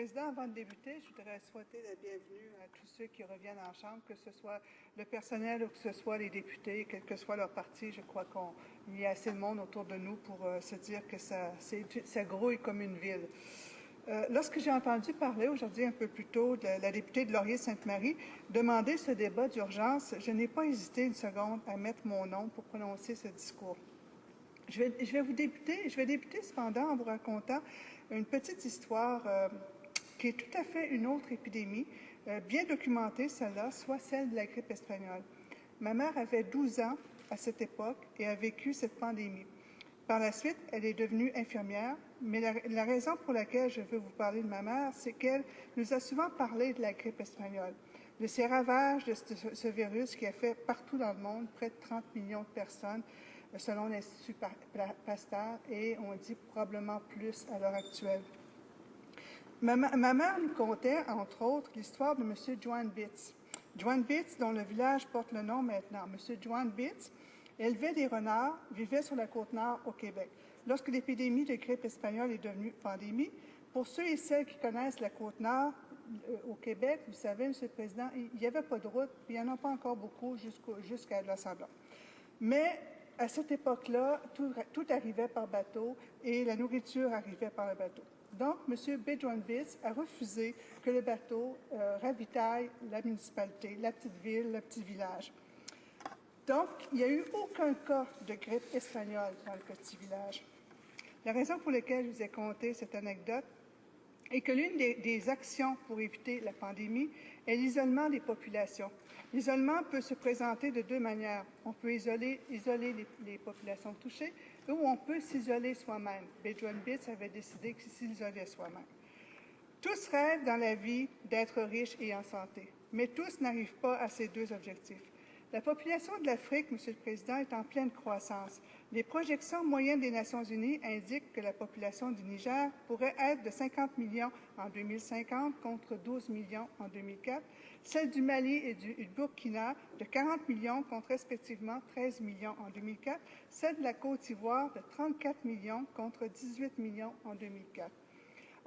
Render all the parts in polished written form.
Président, avant de débuter, je voudrais souhaiter la bienvenue à tous ceux qui reviennent en Chambre, que ce soit le personnel ou que ce soit les députés, quel que soit leur parti. Je crois qu'il y a assez de monde autour de nous pour se dire que ça grouille comme une ville. Lorsque j'ai entendu parler aujourd'hui un peu plus tôt de la députée de Laurier-Sainte-Marie demander ce débat d'urgence, je n'ai pas hésité une seconde à mettre mon nom pour prononcer ce discours. Je vais débuter cependant en vous racontant une petite histoire qui est tout à fait une autre épidémie, bien documentée celle-là, soit celle de la grippe espagnole. Ma mère avait 12 ans à cette époque et a vécu cette pandémie. Par la suite, elle est devenue infirmière, mais la raison pour laquelle je veux vous parler de ma mère, c'est qu'elle nous a souvent parlé de la grippe espagnole, de ces ravages de ce virus qui a fait partout dans le monde près de 30 millions de personnes, selon l'Institut Pasteur, et on dit probablement plus à l'heure actuelle. Ma mère nous contait, entre autres, l'histoire de M. Juan Bitz. Juan Bitz, dont le village porte le nom maintenant. M. Juan Bitz élevait des renards, vivait sur la Côte-Nord au Québec. Lorsque l'épidémie de grippe espagnole est devenue pandémie, pour ceux et celles qui connaissent la Côte-Nord au Québec, vous savez, M. le Président, il n'y avait pas de route, puis il n'y en a pas encore beaucoup jusqu'à Los Angeles. Mais à cette époque-là, tout arrivait par bateau et la nourriture arrivait par le bateau. Donc, M. Juan Bitz a refusé que le bateau ravitaille la municipalité, la petite ville, le petit village. Donc, il n'y a eu aucun cas de grippe espagnole dans le petit village. La raison pour laquelle je vous ai conté cette anecdote est que l'une des actions pour éviter la pandémie est l'isolement des populations. L'isolement peut se présenter de deux manières. On peut isoler les populations touchées ou on peut s'isoler soi-même. Juan Bitz avait décidé qu'il s'isolait soi-même. Tous rêvent dans la vie d'être riches et en santé, mais tous n'arrivent pas à ces deux objectifs. La population de l'Afrique, Monsieur le Président, est en pleine croissance. Les projections moyennes des Nations unies indiquent que la population du Niger pourrait être de 50 millions en 2050 contre 12 millions en 2004, celle du Mali et du Burkina de 40 millions contre respectivement 13 millions en 2004, celle de la Côte d'Ivoire de 34 millions contre 18 millions en 2004.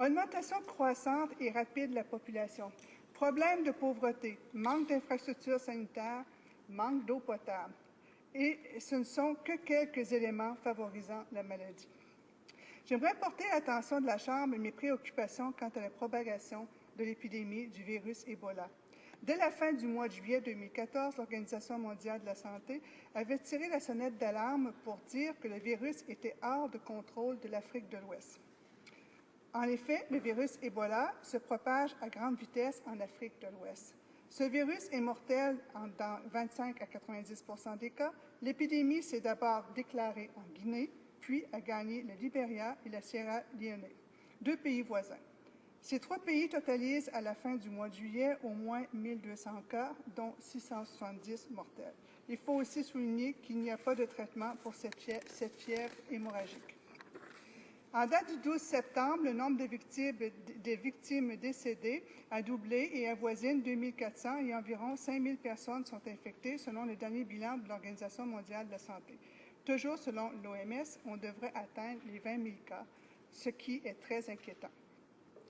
Augmentation croissante et rapide de la population, problème de pauvreté, manque d'infrastructures sanitaires, manque d'eau potable. Et ce ne sont que quelques éléments favorisant la maladie. J'aimerais porter l'attention de la Chambre et mes préoccupations quant à la propagation de l'épidémie du virus Ebola. Dès la fin du mois de juillet 2014, l'Organisation mondiale de la santé avait tiré la sonnette d'alarme pour dire que le virus était hors de contrôle de l'Afrique de l'Ouest. En effet, le virus Ebola se propage à grande vitesse en Afrique de l'Ouest. Ce virus est mortel dans 25 à 90 % des cas. L'épidémie s'est d'abord déclarée en Guinée, puis a gagné le Libéria et la Sierra Leone, deux pays voisins. Ces trois pays totalisent à la fin du mois de juillet au moins 1200 cas, dont 670 mortels. Il faut aussi souligner qu'il n'y a pas de traitement pour cette fièvre hémorragique. En date du 12 septembre, le nombre de victimes décédées a doublé et avoisine 2400 et environ 5000 personnes sont infectées selon le dernier bilan de l'Organisation mondiale de la santé. Toujours selon l'OMS, on devrait atteindre les 20 000 cas, ce qui est très inquiétant.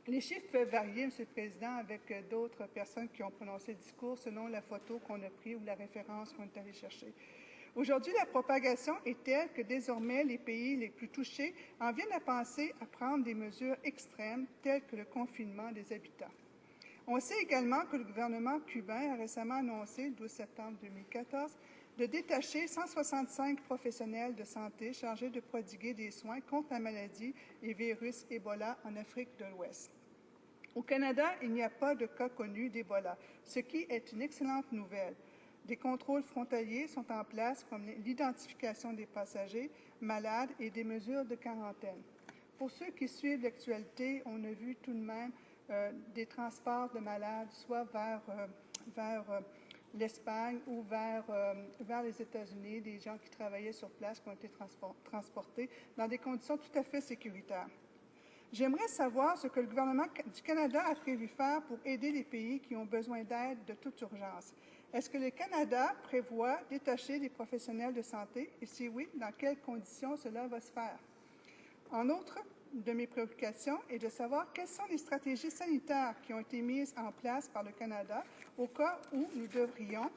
Les chiffres peuvent varier, M. le Président, avec d'autres personnes qui ont prononcé le discours selon la photo qu'on a prise ou la référence qu'on est allé chercher. Aujourd'hui, la propagation est telle que désormais les pays les plus touchés en viennent à penser à prendre des mesures extrêmes telles que le confinement des habitants. On sait également que le gouvernement cubain a récemment annoncé, le 12 septembre 2014, de détacher 165 professionnels de santé chargés de prodiguer des soins contre la maladie et virus Ebola en Afrique de l'Ouest. Au Canada, il n'y a pas de cas connus d'Ebola, ce qui est une excellente nouvelle. Des contrôles frontaliers sont en place comme l'identification des passagers malades et des mesures de quarantaine. Pour ceux qui suivent l'actualité, on a vu tout de même des transports de malades, soit vers l'Espagne ou vers les États-Unis, des gens qui travaillaient sur place qui ont été transportés dans des conditions tout à fait sécuritaires. J'aimerais savoir ce que le gouvernement du Canada a prévu faire pour aider les pays qui ont besoin d'aide de toute urgence. Est-ce que le Canada prévoit détacher des professionnels de santé et si oui, dans quelles conditions cela va se faire? En outre, de mes préoccupations est de savoir quelles sont les stratégies sanitaires qui ont été mises en place par le Canada au cas où nous devrions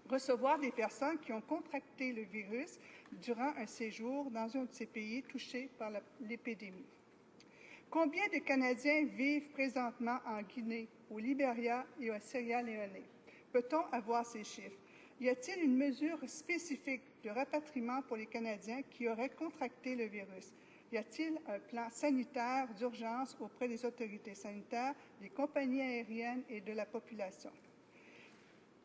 recevoir des personnes qui ont contracté le virus durant un séjour dans un de ces pays touchés par l'épidémie. Combien de Canadiens vivent présentement en Guinée, au Libéria et au Sierra Leone? Peut-on avoir ces chiffres? Y a-t-il une mesure spécifique de rapatriement pour les Canadiens qui auraient contracté le virus? Y a-t-il un plan sanitaire d'urgence auprès des autorités sanitaires, des compagnies aériennes et de la population?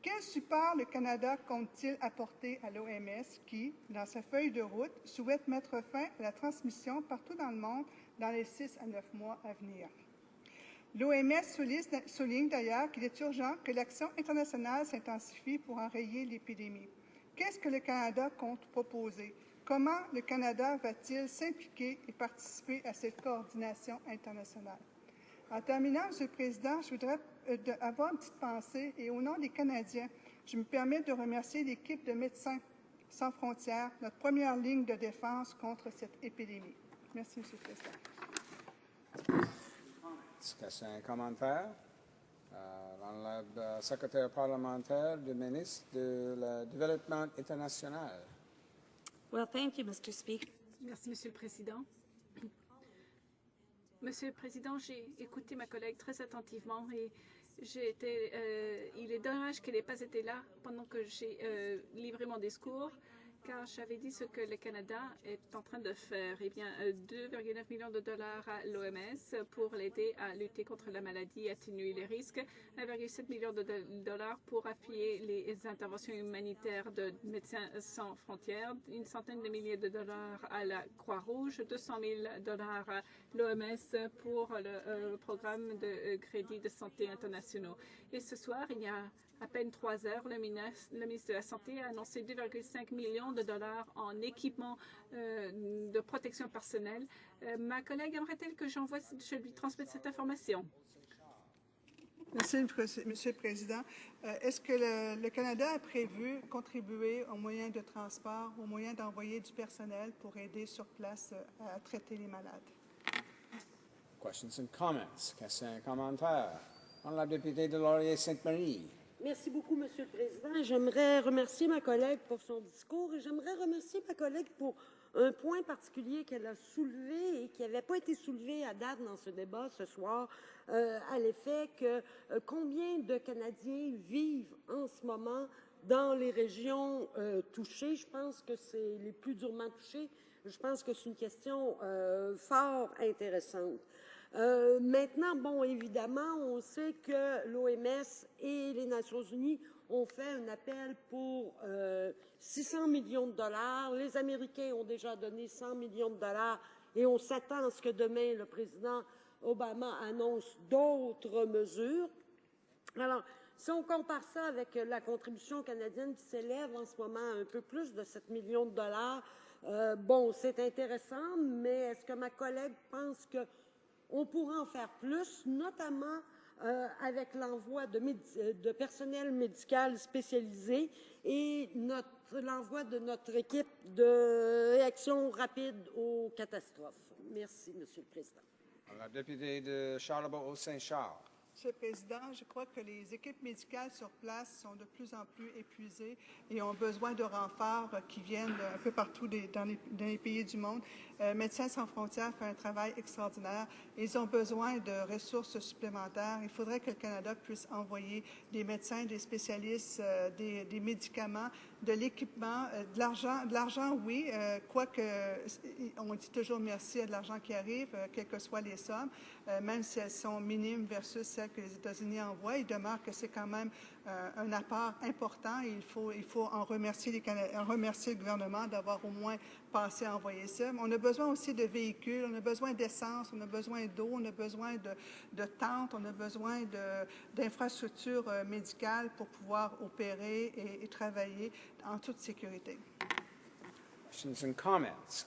Quel support le Canada compte-t-il apporter à l'OMS qui, dans sa feuille de route, souhaite mettre fin à la transmission partout dans le monde dans les 6 à 9 mois à venir? L'OMS souligne d'ailleurs qu'il est urgent que l'action internationale s'intensifie pour enrayer l'épidémie. Qu'est-ce que le Canada compte proposer? Comment le Canada va-t-il s'impliquer et participer à cette coordination internationale? En terminant, M. le Président, je voudrais avoir une petite pensée et au nom des Canadiens, je me permets de remercier l'équipe de Médecins sans frontières, notre première ligne de défense contre cette épidémie. Merci, M. le Président. Est-ce que c'est un commentaire? L'honorable secrétaire parlementaire du ministre de le Développement international. Well, thank you, Mr. Speaker. Merci, Monsieur le Président. Monsieur le Président, j'ai écouté ma collègue très attentivement et il est dommage qu'elle n'ait pas été là pendant que j'ai livré mon discours, car j'avais dit ce que le Canada est en train de faire. Eh bien, 2,9 millions de dollars à l'OMS pour l'aider à lutter contre la maladie et atténuer les risques, 1,7 million de dollars pour appuyer les interventions humanitaires de Médecins sans frontières, une centaine de milliers de dollars à la Croix-Rouge, 200 000 dollars à l'OMS pour le programme de crédits de santé internationaux. Et ce soir, il y a à peine 3 heures, le ministre de la Santé a annoncé 2,5 millions de dollars en équipement de protection personnelle. Ma collègue aimerait-elle que je lui transmette cette information? Merci, Monsieur le Président. Est-ce que le Canada a prévu contribuer aux moyens de transport, aux moyens d'envoyer du personnel pour aider sur place à traiter les malades? Questions and comments. Questions et commentaires. Honorable député de Laurier-Sainte-Marie. Merci beaucoup, Monsieur le Président. J'aimerais remercier ma collègue pour son discours et j'aimerais remercier ma collègue pour un point particulier qu'elle a soulevé et qui n'avait pas été soulevé à date dans ce débat ce soir, à l'effet que combien de Canadiens vivent en ce moment dans les régions touchées. Je pense que c'est les plus durement touchées. Je pense que c'est une question fort intéressante. Maintenant, bon, évidemment, on sait que l'OMS et les Nations unies ont fait un appel pour 600 millions de dollars. Les Américains ont déjà donné 100 millions de dollars et on s'attend à ce que demain, le président Obama annonce d'autres mesures. Alors, si on compare ça avec la contribution canadienne qui s'élève en ce moment à un peu plus de 7 millions de dollars, bon, c'est intéressant, mais est-ce que ma collègue pense qu'on pourrait en faire plus, notamment avec l'envoi de personnel médical spécialisé et l'envoi de notre équipe de réaction rapide aux catastrophes? Merci, Monsieur le Président. La députée de Charlebourg-Saint-Charles. Monsieur le Président, je crois que les équipes médicales sur place sont de plus en plus épuisées et ont besoin de renforts qui viennent un peu partout dans les pays du monde. Médecins sans frontières fait un travail extraordinaire. Ils ont besoin de ressources supplémentaires. Il faudrait que le Canada puisse envoyer des médecins, des spécialistes, des médicaments, de l'équipement, de l'argent, oui, quoique on dit toujours merci à de l'argent qui arrive, quelles que soient les sommes, même si elles sont minimes versus celles que les États-Unis envoient. Il demeure que c'est quand même un apport important et il faut en remercier le gouvernement d'avoir au moins pensé à envoyer ça. Mais on a besoin aussi de véhicules, on a besoin d'essence, on a besoin d'eau, on a besoin de tentes, on a besoin d'infrastructures médicales pour pouvoir opérer et travailler en toute sécurité. Questions and comments.